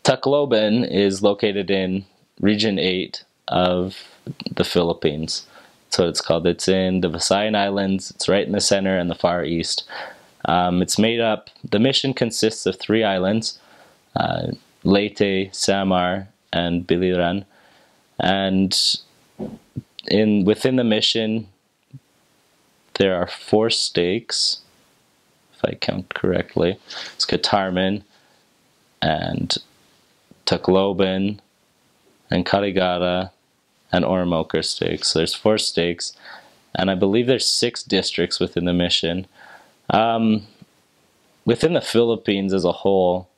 Tacloban is located in Region 8 of the Philippines. That's what it's called. It's in the Visayan Islands. It's right in the center and the far east. The mission consists of 3 islands, Leyte, Samar, and Biliran. And within the mission, there are 4 stakes, if I count correctly. It's Katarman and Tacloban and Carigara and Ormoc stakes. So there's 4 stakes, and I believe there's 6 districts within the mission. Within the Philippines as a whole,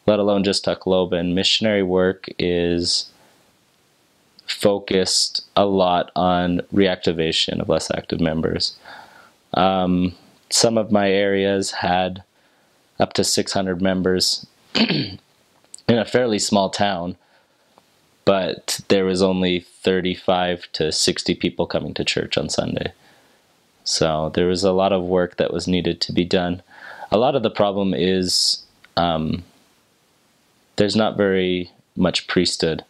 let alone just Tacloban, missionary work is focused a lot on reactivation of less active members. Some of my areas had up to 600 members in a fairly small town, but there was only 35 to 60 people coming to church on Sunday. So there was a lot of work that was needed to be done. A lot of the problem is there's not very much priesthood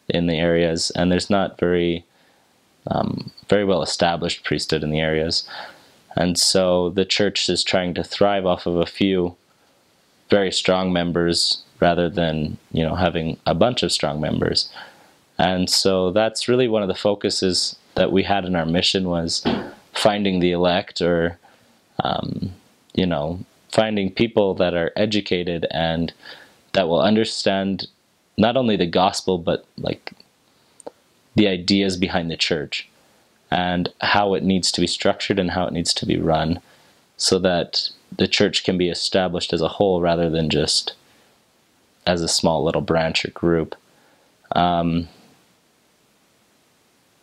in the areas, and there's not very well established priesthood in the areas. And so the church is trying to thrive off of a few very strong members rather than, having a bunch of strong members. And so that's really one of the focuses that we had in our mission, was finding the elect, or finding people that are educated and that will understand not only the gospel, but like the ideas behind the church and how it needs to be structured and how it needs to be run, so that the church can be established as a whole rather than just as a small little branch or group.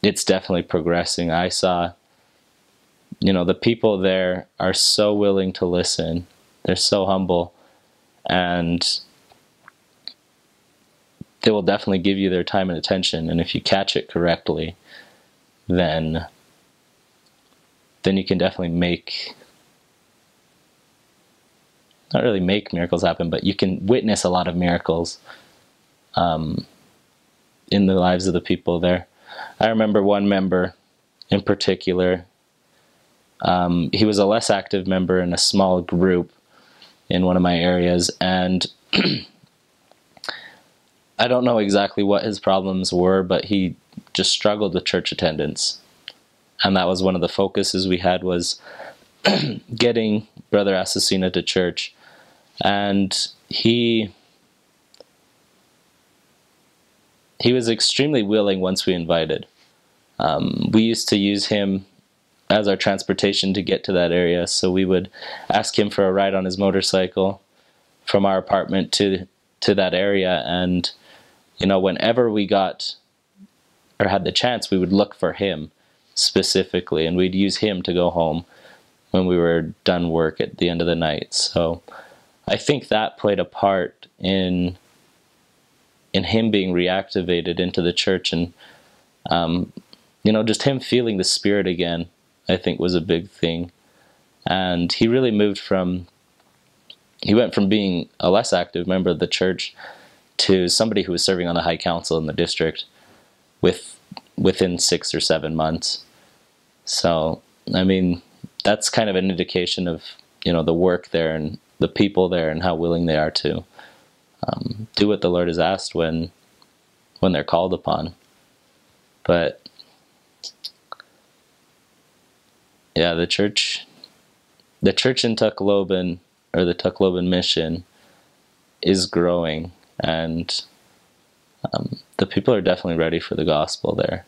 It's definitely progressing. I saw, the people there are so willing to listen. They're so humble, and they will definitely give you their time and attention. And if you catch it correctly, then you can definitely not really make miracles happen, but you can witness a lot of miracles in the lives of the people there. I remember one member in particular. He was a less active member in a small group in one of my areas, and I don't know exactly what his problems were, but he just struggled with church attendance. And that was one of the focuses we had, was getting Brother Assassina to church. And he was extremely willing once we invited. We used to use him as our transportation to get to that area. So we would ask him for a ride on his motorcycle from our apartment to that area. And, whenever we got or had the chance, we would look for him specifically, and we'd use him to go home when we were done work at the end of the night. So I think that played a part in him being reactivated into the church, and just him feeling the Spirit again, I think, was a big thing. And he really he went from being a less active member of the church to somebody who was serving on the High Council in the district within 6 or 7 months. So, that's kind of an indication of, the work there and the people there and how willing they are to do what the Lord has asked when they're called upon. But yeah, the church in Tacloban, or the Tacloban Mission, is growing, and the people are definitely ready for the gospel there.